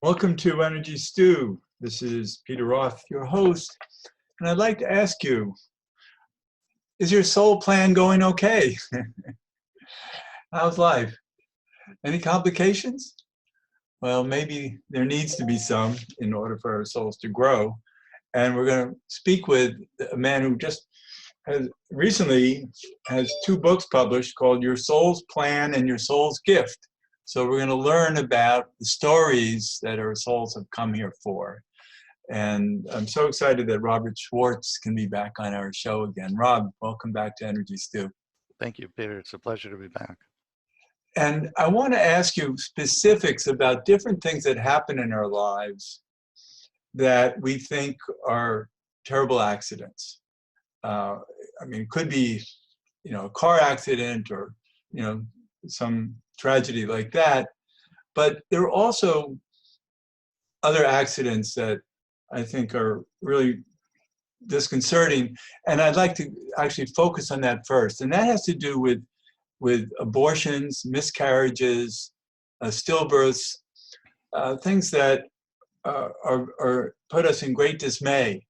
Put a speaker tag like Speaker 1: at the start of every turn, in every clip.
Speaker 1: Welcome to Energy Stew. This is Peter Roth, your host, and I'd like to ask you, is your soul plan going okay? How's life? Any complications? Well, maybe there needs to be some in order for our souls to grow. And we're going to speak with a man who just recently has 2 books published called Your Soul's Plan and Your Soul's Gift. So we're going to learn about the stories that our souls have come here for. And I'm so excited that Robert Schwartz can be back on our show again. Rob, welcome back to Energy Stew.
Speaker 2: Thank you, Peter. It's a pleasure to be back.
Speaker 1: And I want to ask you specifics about different things that happen in our lives that we think are terrible accidents. I mean, it could be, a car accident or, some tragedy like that. But there are also other accidents that I think are really disconcerting. And I'd like to actually focus on that first. And that has to do with abortions, miscarriages, stillbirths, things that are put us in great dismay.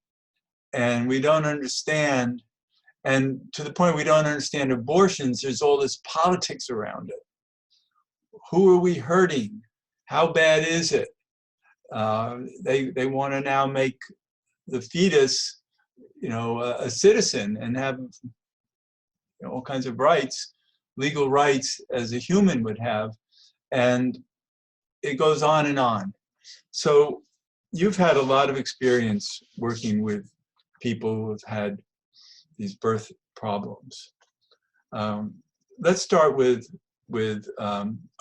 Speaker 1: And we don't understand. And to the point we don't understand abortions, there's all this politics around it. Who are we hurting? How bad is it? They want to now make the fetus, a citizen and have all kinds of rights, legal rights as a human would have. And it goes on and on. So you've had a lot of experience working with people who have had these birth problems. Let's start with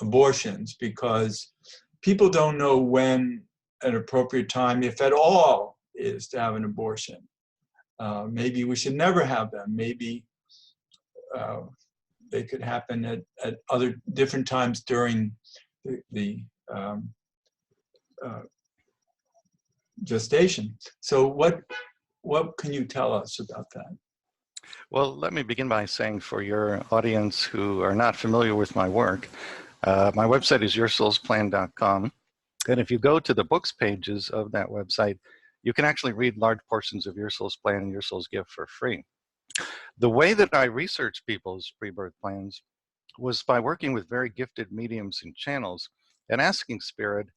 Speaker 1: abortions, because people don't know when an appropriate time, if at all, is to have an abortion. Maybe we should never have them. Maybe they could happen at other different times during the gestation. So what can you tell us about that?
Speaker 2: Well, let me begin by saying, for your audience who are not familiar with my work, my website is yoursoulsplan.com. And if you go to the books pages of that website, you can actually read large portions of Your Soul's Plan and Your Soul's Gift for free. The way that I research people's pre-birth plans was by working with very gifted mediums and channels and asking Spirit,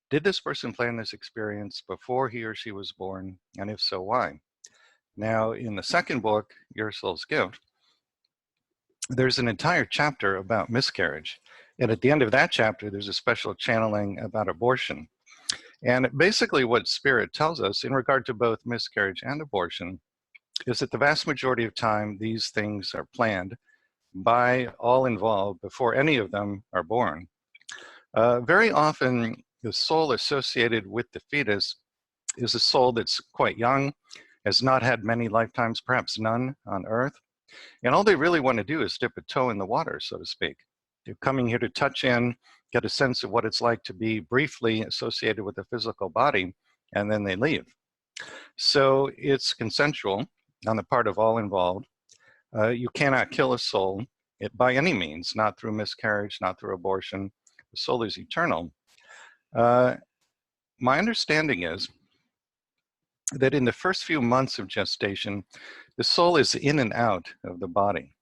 Speaker 2: did this person plan this experience before he or she was born? And if so, why? Now, in the second book, Your Soul's Gift, there's an entire chapter about miscarriage. And at the end of that chapter, there's a special channeling about abortion. And basically what Spirit tells us in regard to both miscarriage and abortion is that the vast majority of time, these things are planned by all involved before any of them are born. Very often, the soul associated with the fetus is a soul that's quite young, has not had many lifetimes, perhaps none on Earth. And all they really want to do is dip a toe in the water, so to speak. They're coming here to touch in, get a sense of what it's like to be briefly associated with the physical body, and then they leave. So it's consensual on the part of all involved. You cannot kill a soul by any means, not through miscarriage, not through abortion. The soul is eternal. My understanding is that in the first few months of gestation, the soul is in and out of the body.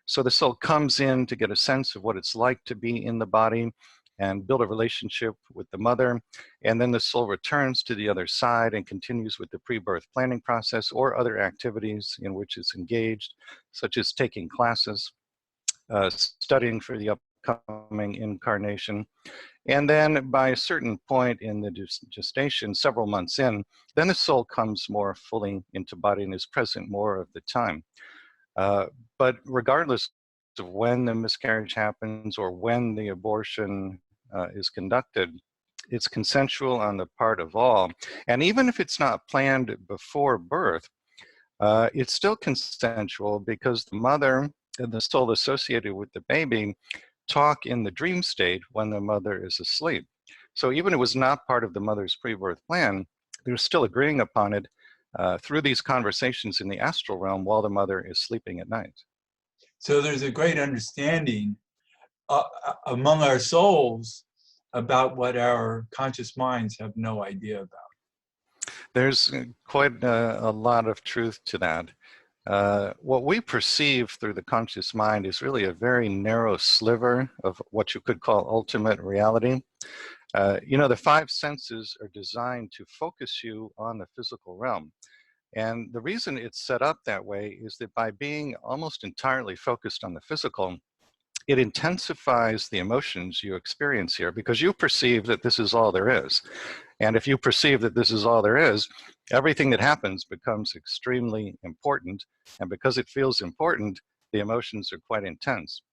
Speaker 2: So the soul comes in to get a sense of what it's like to be in the body and build a relationship with the mother. And then the soul returns to the other side and continues with the pre-birth planning process or other activities in which it's engaged, such as taking classes, studying for the upcoming incarnation. And then by a certain point in the gestation, several months in, then the soul comes more fully into body and is present more of the time. But regardless of when the miscarriage happens or when the abortion is conducted, it's consensual on the part of all. And even if it's not planned before birth, it's still consensual because the mother and the soul associated with the baby talk in the dream state when the mother is asleep. So even if it was not part of the mother's pre-birth plan, they're still agreeing upon it through these conversations in the astral realm while the mother is sleeping at night.
Speaker 1: So there's a great understanding among our souls about what our conscious minds have no idea about.
Speaker 2: There's quite a lot of truth to that. What we perceive through the conscious mind is really a very narrow sliver of what you could call ultimate reality. You know, the five senses are designed to focus you on the physical realm. And the reason it's set up that way is that by being almost entirely focused on the physical, it intensifies the emotions you experience here because you perceive that this is all there is. And if you perceive that this is all there is, everything that happens becomes extremely important. And because it feels important, the emotions are quite intense.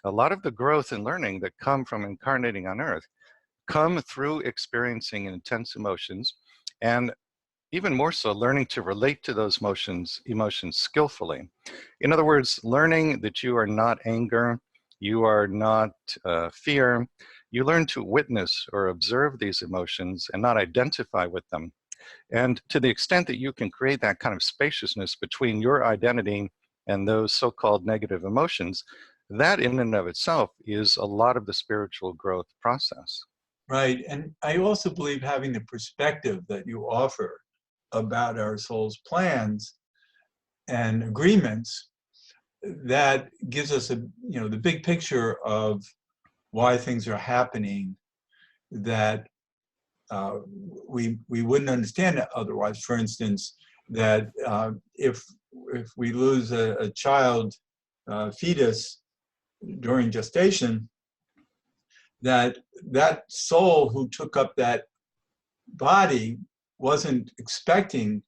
Speaker 2: A lot of the growth and learning that come from incarnating on Earth come through experiencing intense emotions, and even more so, learning to relate to those emotions skillfully. In other words, learning that you are not anger, you are not fear. You learn to witness or observe these emotions and not identify with them. And to the extent that you can create that kind of spaciousness between your identity and those so-called negative emotions, that in and of itself is a lot of the spiritual growth process.
Speaker 1: Right. And I also believe having the perspective that you offer about our soul's plans and agreements, that gives us the big picture of why things are happening that we wouldn't understand it otherwise. For instance, that if we lose a child fetus during gestation, that soul who took up that body wasn't expecting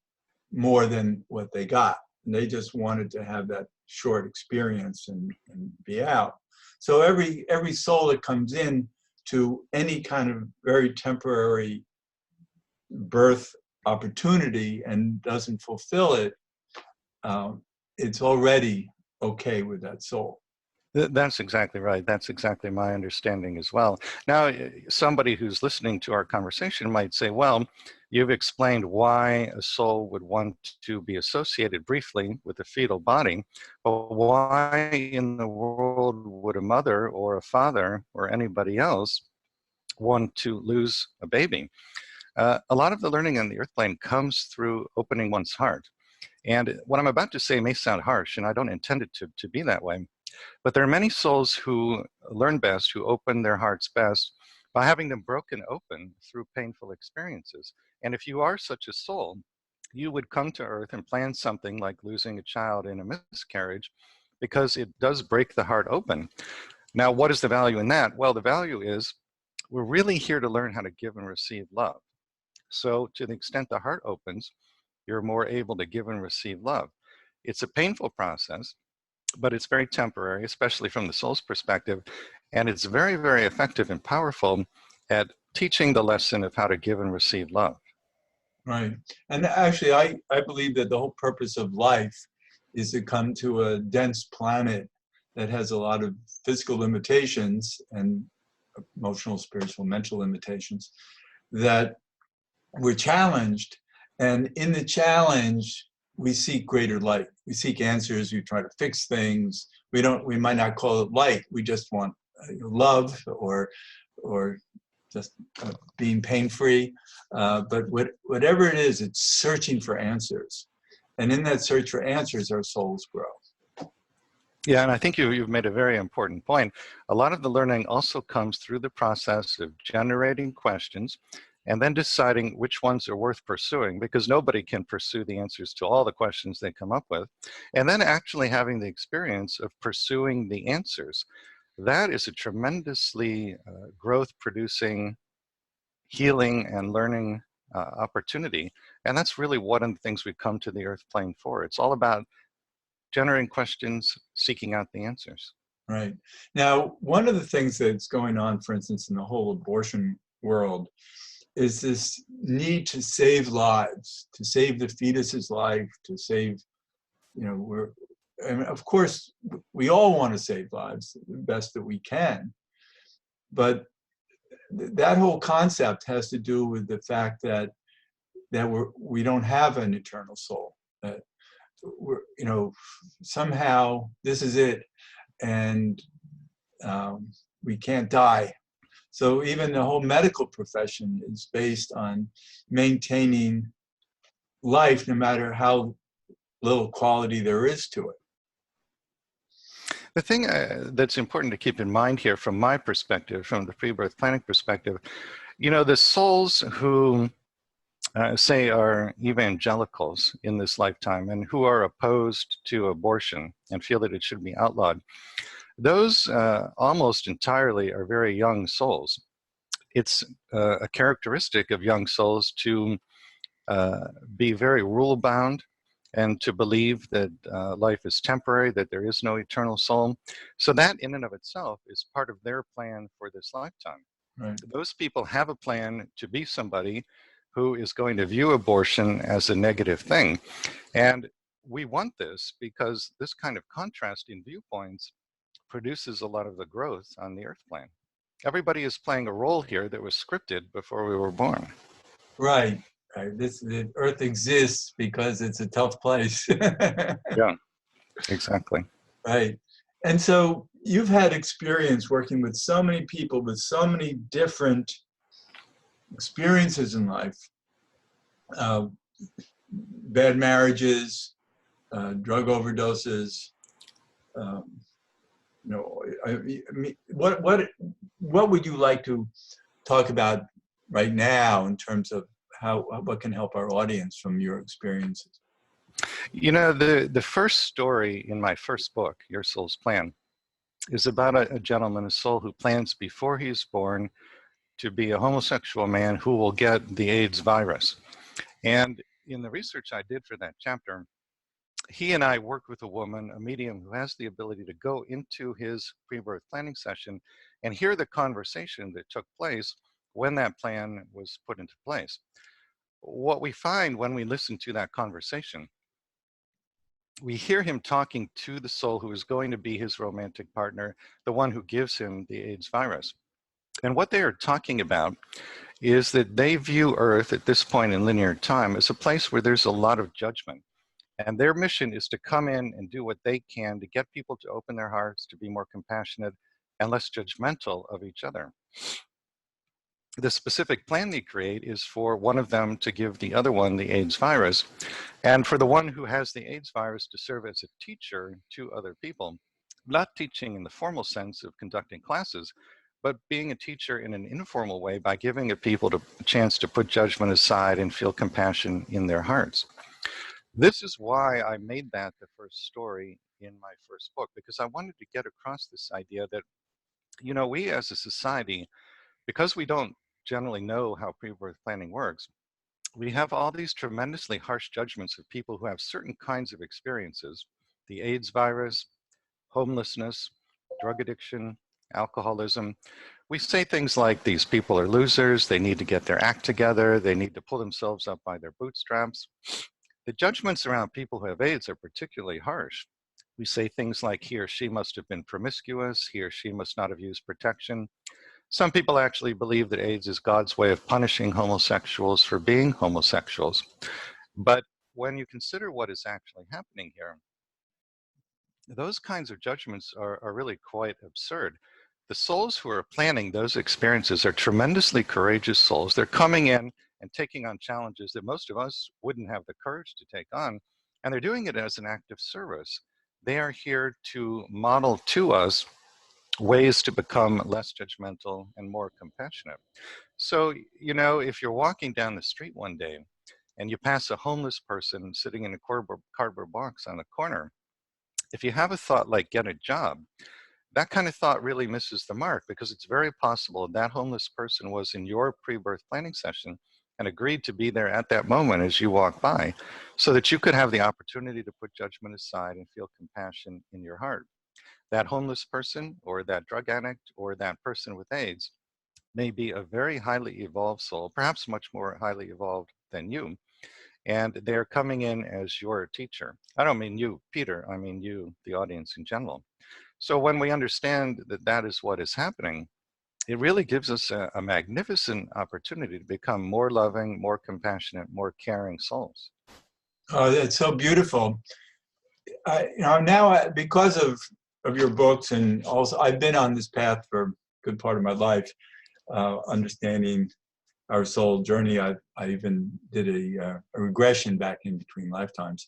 Speaker 1: more than what they got. And they just wanted to have that short experience and be out. So every soul that comes in to any kind of very temporary birth opportunity and doesn't fulfill it, it's already okay with that soul.
Speaker 2: That's exactly right. That's exactly my understanding as well. Now, somebody who's listening to our conversation might say, well, you've explained why a soul would want to be associated briefly with a fetal body, but why in the world would a mother or a father or anybody else want to lose a baby? A lot of the learning on the earth plane comes through opening one's heart. And what I'm about to say may sound harsh, and I don't intend it to be that way. But there are many souls who learn best, who open their hearts best by having them broken open through painful experiences. And if you are such a soul, you would come to Earth and plan something like losing a child in a miscarriage because it does break the heart open. Now, what is the value in that? Well, the value is we're really here to learn how to give and receive love. So to the extent the heart opens, you're more able to give and receive love. It's a painful process, but it's very temporary, especially from the soul's perspective. And it's very, very effective and powerful at teaching the lesson of how to give and receive love.
Speaker 1: Right. And actually, I believe that the whole purpose of life is to come to a dense planet that has a lot of physical limitations and emotional, spiritual, mental limitations, that we're challenged. And in the challenge, we seek greater light. We seek answers. We try to fix things. We might not call it light. We just want love or just being pain-free. But whatever it is, it's searching for answers. And in that search for answers, our souls grow.
Speaker 2: Yeah, and I think you've made a very important point. A lot of the learning also comes through the process of generating questions and then deciding which ones are worth pursuing, because nobody can pursue the answers to all the questions they come up with, and then actually having the experience of pursuing the answers. That is a tremendously growth-producing, healing and learning opportunity. And that's really one of the things we come to the earth plane for. It's all about generating questions, seeking out the answers.
Speaker 1: Right. Now, one of the things that's going on, for instance, in the whole abortion world, is this need to save lives, to save the fetus's life, to save, and of course, we all want to save lives the best that we can. But that whole concept has to do with the fact that we don't have an eternal soul. That somehow this is it, and we can't die. So even the whole medical profession is based on maintaining life, no matter how little quality there is to it.
Speaker 2: The thing that's important to keep in mind here from my perspective, from the pre-birth planning perspective, you know, the souls who say are evangelicals in this lifetime and who are opposed to abortion and feel that it should be outlawed, those almost entirely are very young souls. It's a characteristic of young souls to be very rule-bound and to believe that life is temporary, that there is no eternal soul. So that in and of itself is part of their plan for this lifetime.
Speaker 1: Right.
Speaker 2: Those people have a plan to be somebody who is going to view abortion as a negative thing. And we want this because this kind of contrast in viewpoints produces a lot of the growth on the earth plane. Everybody is playing a role here that was scripted before we were born.
Speaker 1: Right. Right. The Earth exists because it's a tough place.
Speaker 2: Yeah, exactly.
Speaker 1: Right. And so you've had experience working with so many people with so many different experiences in life, bad marriages, drug overdoses. You know, I mean, what would you like to talk about right now in terms of what can help our audience from your experiences?
Speaker 2: You know, the first story in my first book, Your Soul's Plan, is about a gentleman, a soul who plans before he's born to be a homosexual man who will get the AIDS virus. And in the research I did for that chapter, he and I worked with a woman, a medium, who has the ability to go into his pre-birth planning session and hear the conversation that took place when that plan was put into place. What we find when we listen to that conversation, we hear him talking to the soul who is going to be his romantic partner, the one who gives him the AIDS virus. And what they are talking about is that they view Earth at this point in linear time as a place where there's a lot of judgment. And their mission is to come in and do what they can to get people to open their hearts, to be more compassionate and less judgmental of each other. The specific plan they create is for one of them to give the other one the AIDS virus, and for the one who has the AIDS virus to serve as a teacher to other people, not teaching in the formal sense of conducting classes, but being a teacher in an informal way by giving people a chance to put judgment aside and feel compassion in their hearts. This is why I made that the first story in my first book, because I wanted to get across this idea that, you know, we as a society, because we don't generally know how pre-birth planning works, we have all these tremendously harsh judgments of people who have certain kinds of experiences: the AIDS virus, homelessness, drug addiction, alcoholism. We say things like these people are losers, they need to get their act together, they need to pull themselves up by their bootstraps. The judgments around people who have AIDS are particularly harsh. We say things like he or she must have been promiscuous, he or she must not have used protection. Some people actually believe that AIDS is God's way of punishing homosexuals for being homosexuals. But when you consider what is actually happening here, those kinds of judgments are really quite absurd. The souls who are planning those experiences are tremendously courageous souls. They're coming in and taking on challenges that most of us wouldn't have the courage to take on, and they're doing it as an act of service. They are here to model to us ways to become less judgmental and more compassionate. So, you know, if you're walking down the street one day and you pass a homeless person sitting in a cardboard box on the corner, if you have a thought like get a job, that kind of thought really misses the mark, because it's very possible that homeless person was in your pre-birth planning session and agreed to be there at that moment as you walk by, so that you could have the opportunity to put judgment aside and feel compassion in your heart. That homeless person or that drug addict or that person with AIDS may be a very highly evolved soul, perhaps much more highly evolved than you, and they're coming in as your teacher. I don't mean you, Peter, I mean you, the audience in general. So when we understand that that is what is happening, it really gives us a magnificent opportunity to become more loving, more compassionate, more caring souls.
Speaker 1: Oh, that's so beautiful. You know, now because of your books, and also I've been on this path for a good part of my life. understanding our soul journey. I even did a regression back in between lifetimes,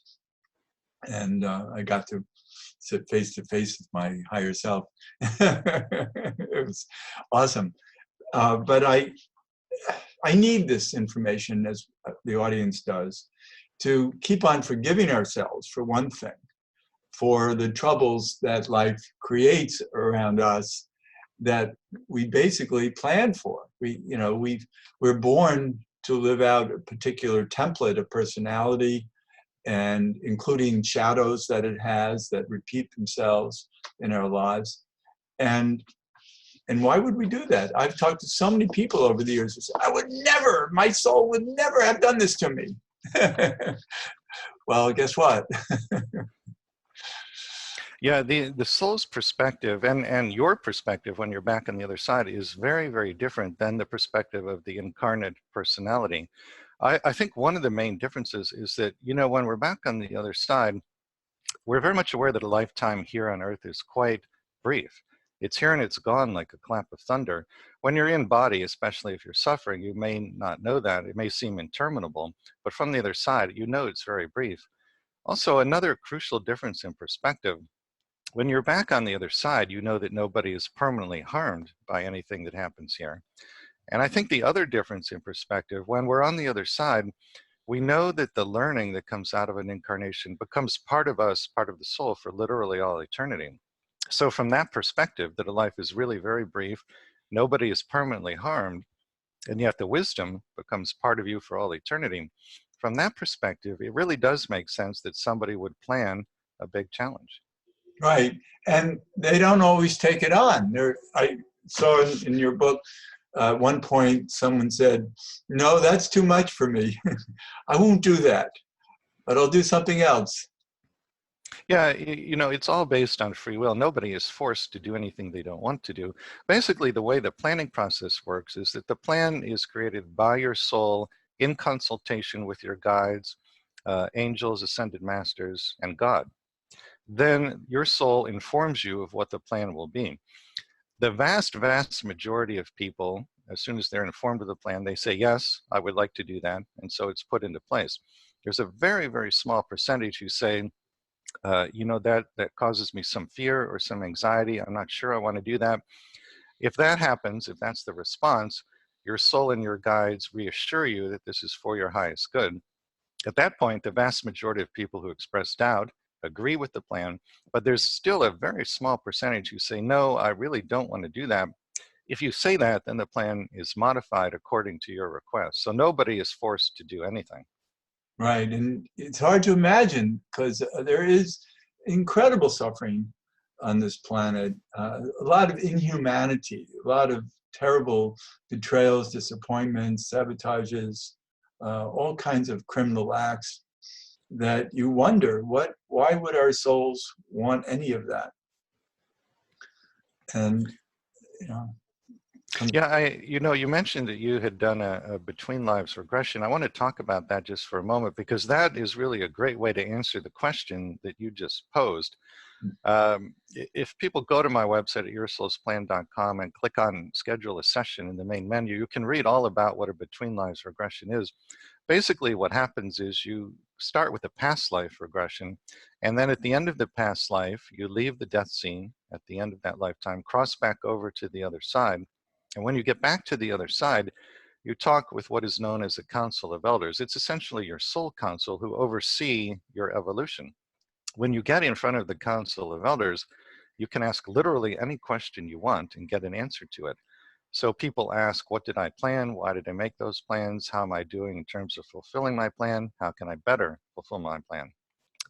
Speaker 1: and I got to sit face to face with my higher self. It was awesome. But I need this information, as the audience does, to keep on forgiving ourselves, for one thing, for the troubles that life creates around us that we basically planned for. We're born to live out a particular template of personality, and including shadows that it has that repeat themselves in our lives. And why would we do that? I've talked to so many people over the years who say, my soul would never have done this to me. Well, guess what?
Speaker 2: Yeah, the soul's perspective and your perspective when you're back on the other side is very, very different than the perspective of the incarnate personality. I think one of the main differences is that, when we're back on the other side, we're very much aware that a lifetime here on Earth is quite brief. It's here and it's gone like a clap of thunder. When you're in body, especially if you're suffering, you may not know that. It may seem interminable, but from the other side, it's very brief. Also, another crucial difference in perspective: when you're back on the other side, you know that nobody is permanently harmed by anything that happens here. And I think the other difference in perspective, when we're on the other side, we know that the learning that comes out of an incarnation becomes part of us, part of the soul, for literally all eternity. So from that perspective, that a life is really very brief, nobody is permanently harmed, and yet the wisdom becomes part of you for all eternity. From that perspective, it really does make sense that somebody would plan a big challenge.
Speaker 1: Right. And they don't always take it on. I saw in your book, at one point, someone said, "No, that's too much for me. I won't do that, but I'll do something else."
Speaker 2: Yeah, it's all based on free will. Nobody is forced to do anything they don't want to do. Basically, the way the planning process works is that the plan is created by your soul in consultation with your guides, angels, ascended masters, and God. Then your soul informs you of what the plan will be. The vast, vast majority of people, as soon as they're informed of the plan, they say, yes, I would like to do that. And so it's put into place. There's a very, very small percentage who say, that causes me some fear or some anxiety. I'm not sure I want to do that. If that happens, if that's the response, your soul and your guides reassure you that this is for your highest good. At that point, the vast majority of people who express doubt agree with the plan, but there's still a very small percentage who say, no, I really don't want to do that. If you say that, then the plan is modified according to your request. So nobody is forced to do anything.
Speaker 1: Right. And it's hard to imagine, because there is incredible suffering on this planet, a lot of inhumanity, a lot of terrible betrayals, disappointments, sabotages, all kinds of criminal acts that you wonder, why would our souls want any of that? And,
Speaker 2: Yeah, you mentioned that you had done a between lives regression. I want to talk about that just for a moment, because that is really a great way to answer the question that you just posed. If people go to my website at yoursoulsplan.com and click on schedule a session in the main menu, you can read all about what a between lives regression is. Basically, what happens is you start with a past life regression, and then at the end of the past life, you leave the death scene at the end of that lifetime, cross back over to the other side. And when you get back to the other side, you talk with what is known as a council of elders. It's essentially your soul council who oversee your evolution. When you get in front of the council of elders, you can ask literally any question you want and get an answer to it. So people ask, what did I plan? Why did I make those plans? How am I doing in terms of fulfilling my plan? How can I better fulfill my plan?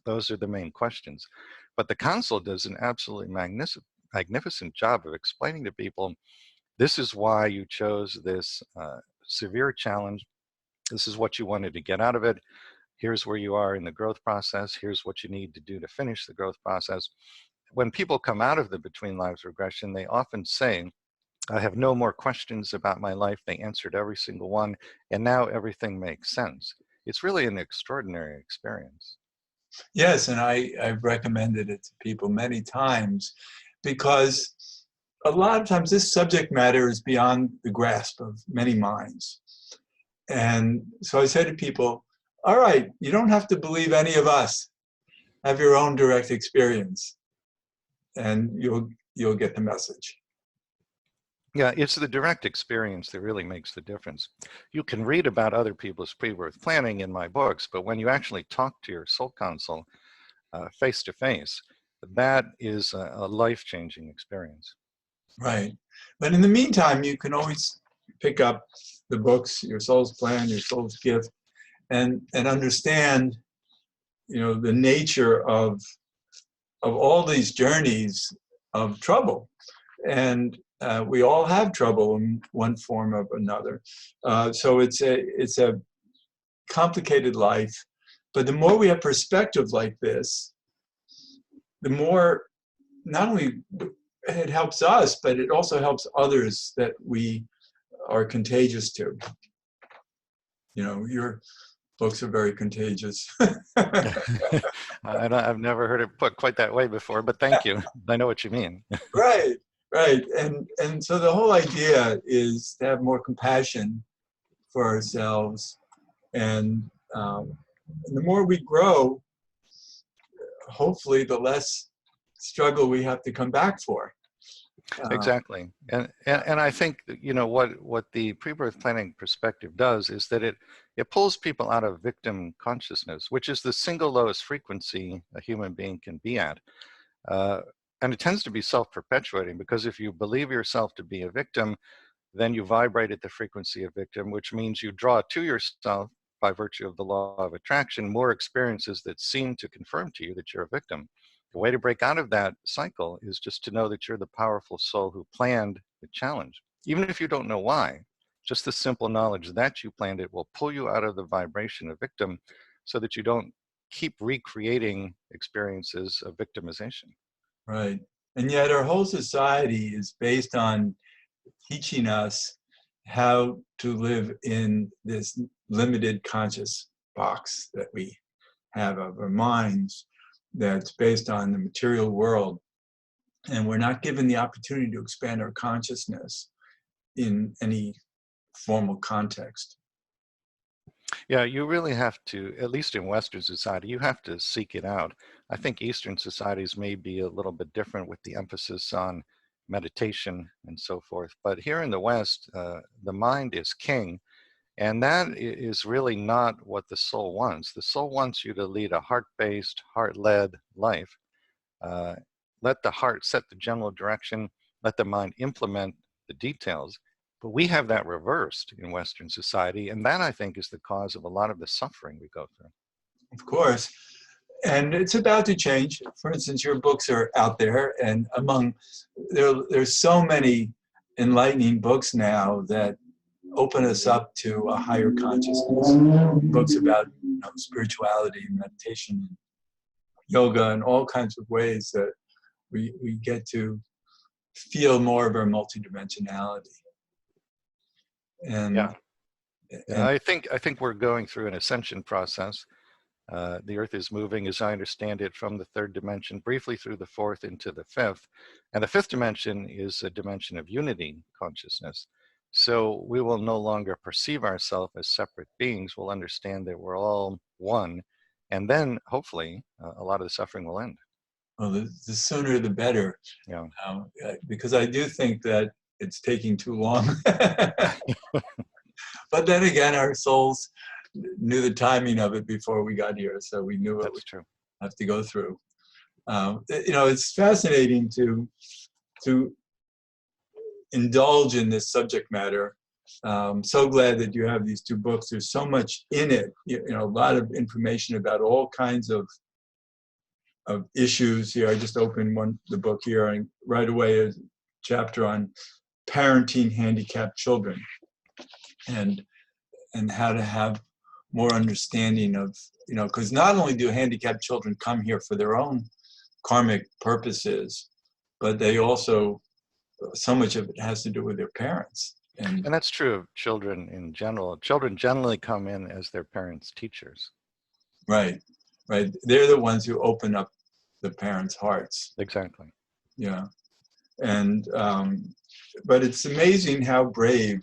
Speaker 2: Those are the main questions. But the council does an absolutely magnificent job of explaining to people, this is why you chose this severe challenge. This is what you wanted to get out of it. Here's where you are in the growth process. Here's what you need to do to finish the growth process. When people come out of the between lives regression, they often say, I have no more questions about my life. They answered every single one, and now everything makes sense. It's really an extraordinary experience.
Speaker 1: Yes, and I've recommended it to people many times, because a lot of times this subject matter is beyond the grasp of many minds. And so I say to people, all right, you don't have to believe any of us. Have your own direct experience, and you'll get the message.
Speaker 2: Yeah, it's the direct experience that really makes the difference. You can read about other people's pre-birth planning in my books, but when you actually talk to your soul counsel face to face, that is a life-changing experience.
Speaker 1: Right. But in the meantime, you can always pick up the books, Your Soul's Plan, Your Soul's Gift, and understand, the nature of all these journeys of trouble. And we all have trouble in one form or another. So it's a complicated life. But the more we have perspective like this, the more not only it helps us, but it also helps others that we are contagious to. Your books are very contagious.
Speaker 2: I've never heard it put quite that way before, but thank you. I know what you mean.
Speaker 1: Right. And so the whole idea is to have more compassion for ourselves. And the more we grow, hopefully the less struggle we have to come back for.
Speaker 2: Exactly. And I think, what the pre-birth planning perspective does is that it pulls people out of victim consciousness, which is the single lowest frequency a human being can be at. And it tends to be self-perpetuating, because if you believe yourself to be a victim, then you vibrate at the frequency of victim, which means you draw to yourself, by virtue of the law of attraction, more experiences that seem to confirm to you that you're a victim. The way to break out of that cycle is just to know that you're the powerful soul who planned the challenge. Even if you don't know why, just the simple knowledge that you planned it will pull you out of the vibration of victim, so that you don't keep recreating experiences of victimization.
Speaker 1: Right. And yet our whole society is based on teaching us how to live in this limited conscious box that we have of our minds, that's based on the material world. And we're not given the opportunity to expand our consciousness in any formal context.
Speaker 2: Yeah, you really have to, at least in Western society, you have to seek it out. I think Eastern societies may be a little bit different with the emphasis on meditation and so forth. But here in the West, the mind is king. And that is really not what the soul wants. The soul wants you to lead a heart-based, heart-led life. Let the heart set the general direction. Let the mind implement the details. But we have that reversed in Western society, and that, I think, is the cause of a lot of the suffering we go through.
Speaker 1: Of course. And it's about to change. For instance, your books are out there, and there's so many enlightening books now that open us up to a higher consciousness. Books about spirituality, meditation, yoga, and all kinds of ways that we get to feel more of our multidimensionality. And,
Speaker 2: yeah.
Speaker 1: And
Speaker 2: I think we're going through an ascension process. The Earth is moving, as I understand it, from the third dimension briefly through the fourth into the fifth. And the fifth dimension is a dimension of unity consciousness. So we will no longer perceive ourselves as separate beings. We'll understand that we're all one. And then, hopefully, a lot of the suffering will end.
Speaker 1: well, the sooner the better.
Speaker 2: Yeah.
Speaker 1: Because I do think that it's taking too long. But then again, our souls knew the timing of it before we got here, so we knew what we have to go through. It's fascinating to indulge in this subject matter. So glad that you have these two books. There's so much in it. A lot of information about all kinds of issues here. I just opened the book here, and right away a chapter on parenting handicapped children, and how to have more understanding of, because not only do handicapped children come here for their own karmic purposes, but they also, so much of it has to do with their parents. And
Speaker 2: that's true of children in general. Children generally come in as their parents' teachers.
Speaker 1: Right. They're the ones who open up the parents' hearts.
Speaker 2: Exactly.
Speaker 1: Yeah. And but it's amazing how brave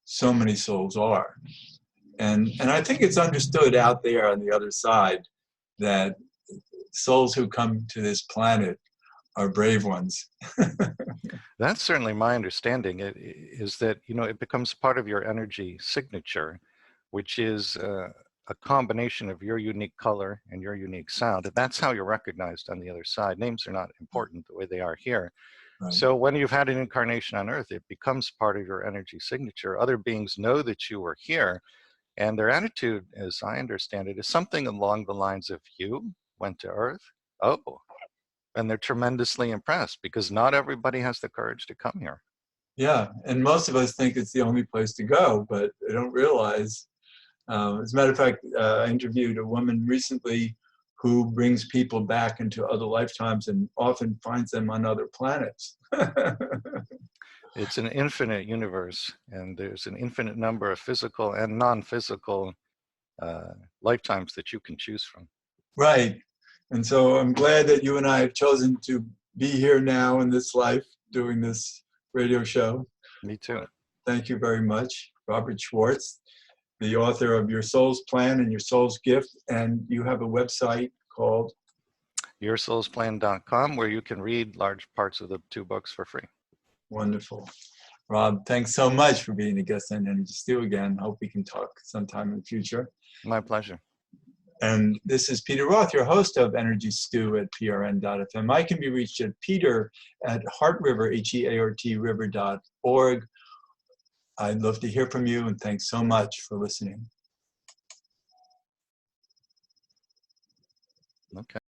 Speaker 1: so many souls are. And I think it's understood out there on the other side that souls who come to this planet are brave ones.
Speaker 2: That's certainly my understanding. Is that, you know, it becomes part of your energy signature, which is a combination of your unique color and your unique sound. And that's how you're recognized on the other side. Names are not important the way they are here.
Speaker 1: Right.
Speaker 2: So when you've had an incarnation on Earth, it becomes part of your energy signature. Other beings know that you were here, and their attitude, as I understand it, is something along the lines of, you went to Earth? Oh. And they're tremendously impressed because not everybody has the courage to come here.
Speaker 1: Yeah, and most of us think it's the only place to go, but they don't realize. As a matter of fact, I interviewed a woman recently who brings people back into other lifetimes and often finds them on other planets.
Speaker 2: It's an infinite universe, and there's an infinite number of physical and non-physical lifetimes that you can choose from.
Speaker 1: Right. And so I'm glad that you and I have chosen to be here now in this life doing this radio show.
Speaker 2: Me too.
Speaker 1: Thank you very much, Robert Schwartz, the author of Your Soul's Plan and Your Soul's Gift. And you have a website called
Speaker 2: yoursoulsplan.com, where you can read large parts of the 2 books for free.
Speaker 1: Wonderful. Rob, thanks so much for being a guest on Energy Stew again. Hope we can talk sometime in the future.
Speaker 2: My pleasure.
Speaker 1: And this is Peter Roth, your host of Energy Stew at prn.fm. I can be reached at peter@heartriver, H-E-A-R-T river.org. I'd love to hear from you, and thanks so much for listening.
Speaker 2: Okay.